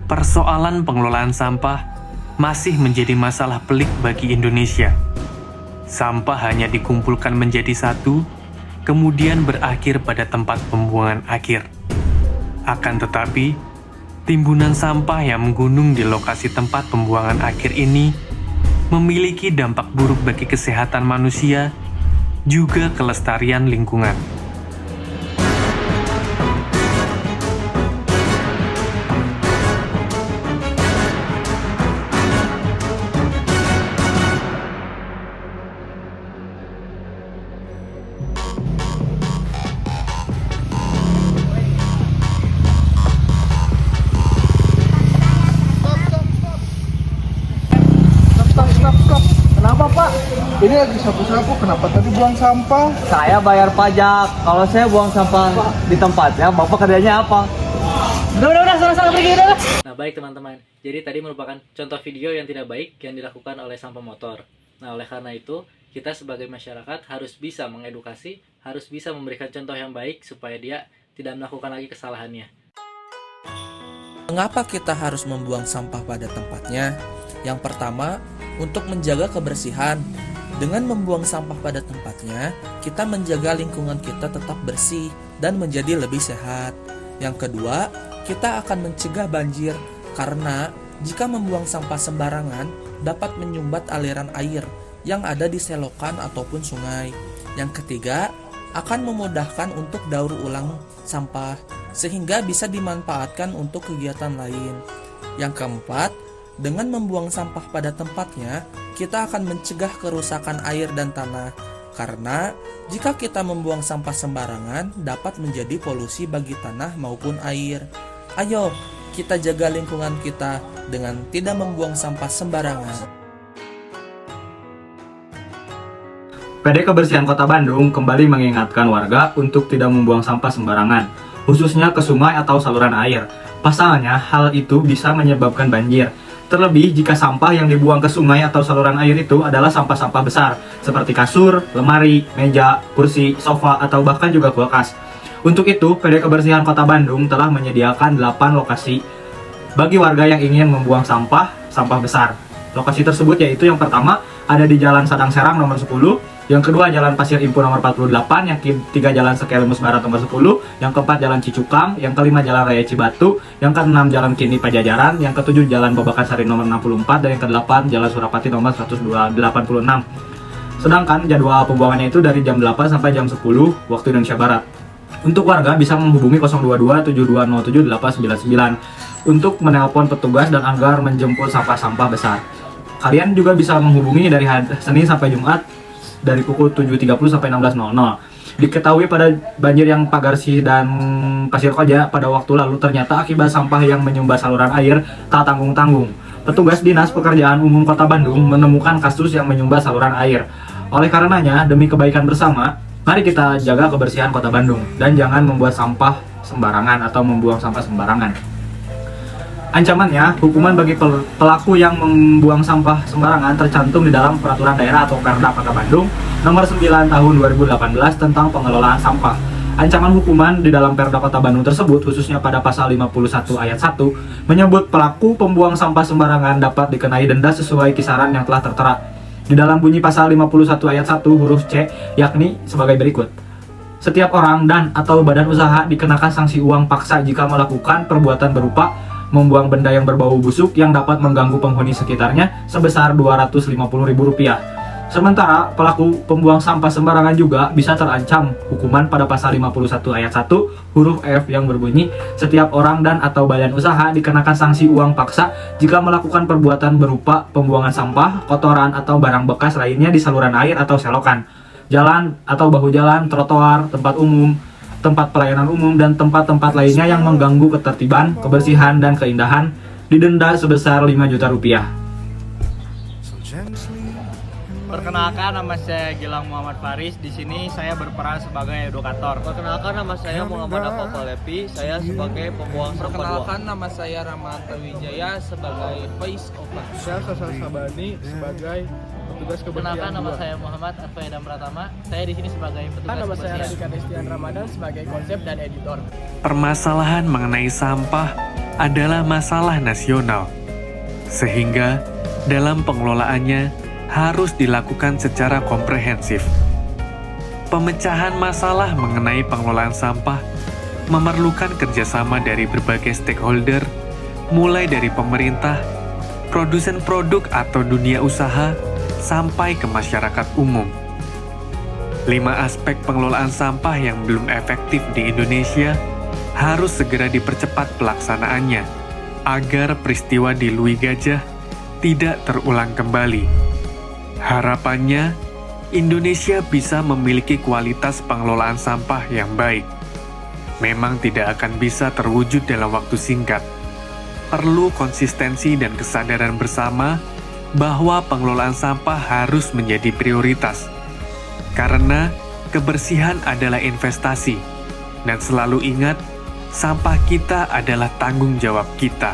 persoalan pengelolaan sampah masih menjadi masalah pelik bagi Indonesia. Sampah hanya dikumpulkan menjadi satu, kemudian berakhir pada tempat pembuangan akhir. Akan tetapi, timbunan sampah yang menggunung di lokasi tempat pembuangan akhir ini memiliki dampak buruk bagi kesehatan manusia, juga kelestarian lingkungan. Stop. Kenapa Pak? Ini lagi sapu-sapu, kenapa tadi buang sampah? Saya bayar pajak. Kalau saya buang sampah di tempatnya, Bapak kerjanya apa? Udah, sana pergi udah. Nah baik teman-teman, jadi tadi merupakan contoh video yang tidak baik yang dilakukan oleh sampah motor. Nah oleh karena itu, kita sebagai masyarakat harus bisa mengedukasi, harus bisa memberikan contoh yang baik supaya dia tidak melakukan lagi kesalahannya. Mengapa kita harus membuang sampah pada tempatnya? Yang pertama, untuk menjaga kebersihan. Dengan membuang sampah pada tempatnya, kita menjaga lingkungan kita tetap bersih dan menjadi lebih sehat. Yang kedua, kita akan mencegah banjir karena jika membuang sampah sembarangan dapat menyumbat aliran air yang ada di selokan ataupun sungai. Yang ketiga, akan memudahkan untuk daur ulang sampah sehingga bisa dimanfaatkan untuk kegiatan lain. Yang keempat, dengan membuang sampah pada tempatnya, kita akan mencegah kerusakan air dan tanah. Karena jika kita membuang sampah sembarangan dapat menjadi polusi bagi tanah maupun air. Ayo, kita jaga lingkungan kita dengan tidak membuang sampah sembarangan. PD Kebersihan Kota Bandung kembali mengingatkan warga untuk tidak membuang sampah sembarangan, khususnya ke sungai atau saluran air. Pasalnya, hal itu bisa menyebabkan banjir. Terlebih jika sampah yang dibuang ke sungai atau saluran air itu adalah sampah-sampah besar, seperti kasur, lemari, meja, kursi, sofa, atau bahkan juga kulkas. Untuk itu, PD Kebersihan Kota Bandung telah menyediakan 8 lokasi bagi warga yang ingin membuang sampah besar. Lokasi tersebut yaitu yang pertama ada di Jalan Sadang Serang nomor 10, yang kedua Jalan Pasir Impu nomor 48, yang ketiga Jalan Sekelimus Barat nomor 10, yang keempat Jalan Cicukang, yang kelima Jalan Raya Cibatu, yang keenam Jalan Kini Pajajaran, yang ketujuh Jalan Babakan Sari nomor 64, dan yang kedelapan Jalan Surapati nomor 186. Sedangkan jadwal pembuangannya itu dari jam 8 sampai jam 10 waktu Indonesia Barat. Untuk warga bisa menghubungi 022 7207 899 untuk menelpon petugas dan agar menjemput sampah-sampah besar. Kalian juga bisa menghubungi dari Senin sampai Jumat dari pukul 7.30 sampai 16.00. Diketahui pada banjir yang Pagarsi dan Pasir Koja pada waktu lalu ternyata akibat sampah yang menyumbat saluran air tak tanggung-tanggung. Petugas Dinas Pekerjaan Umum Kota Bandung menemukan kasus yang menyumbat saluran air. Oleh karenanya, demi kebaikan bersama, mari kita jaga kebersihan Kota Bandung dan jangan membuat sampah sembarangan atau membuang sampah sembarangan. Ancamannya, hukuman bagi pelaku yang membuang sampah sembarangan tercantum di dalam Peraturan Daerah atau Perda Kota Bandung Nomor 9 Tahun 2018 tentang pengelolaan sampah. Ancaman hukuman di dalam Perda Kota Bandung tersebut, khususnya pada pasal 51 ayat 1, menyebut pelaku pembuang sampah sembarangan dapat dikenai denda sesuai kisaran yang telah tertera di dalam bunyi pasal 51 ayat 1 huruf C, yakni sebagai berikut. Setiap orang dan atau badan usaha dikenakan sanksi uang paksa jika melakukan perbuatan berupa membuang benda yang berbau busuk yang dapat mengganggu penghuni sekitarnya sebesar Rp250.000. Sementara pelaku pembuang sampah sembarangan juga bisa terancam hukuman pada pasal 51 ayat 1 huruf F yang berbunyi setiap orang dan atau badan usaha dikenakan sanksi uang paksa jika melakukan perbuatan berupa pembuangan sampah, kotoran atau barang bekas lainnya di saluran air atau selokan, jalan atau bahu jalan, trotoar, tempat umum, tempat pelayanan umum, dan tempat-tempat lainnya yang mengganggu ketertiban, kebersihan, dan keindahan, didenda sebesar Rp5 juta. Perkenalkan, nama saya Gilang Muhammad Faris. Di sini saya berperan sebagai edukator. Perkenalkan, nama saya Muhammad Afaf Lepi. Saya sebagai pembuang sampah 2. Perkenalkan, nama saya Ramanta Wijaya sebagai face over. Saya Sasal Sabani sebagai petugas kebersihan. Perkenalkan, nama saya Muhammad Arfaedam Pratama. Saya di sini sebagai petugas Nama saya kebersihan. Radika Destian Ramadan sebagai konsep dan editor. Permasalahan mengenai sampah adalah masalah nasional, sehingga dalam pengelolaannya harus dilakukan secara komprehensif. Pemecahan masalah mengenai pengelolaan sampah memerlukan kerjasama dari berbagai stakeholder, mulai dari pemerintah, produsen produk atau dunia usaha, sampai ke masyarakat umum. 5 aspek pengelolaan sampah yang belum efektif di Indonesia harus segera dipercepat pelaksanaannya, agar peristiwa di Lui Gajah tidak terulang kembali. Harapannya, Indonesia bisa memiliki kualitas pengelolaan sampah yang baik. Memang tidak akan bisa terwujud dalam waktu singkat. Perlu konsistensi dan kesadaran bersama bahwa pengelolaan sampah harus menjadi prioritas. Karena kebersihan adalah investasi, dan selalu ingat, sampah kita adalah tanggung jawab kita.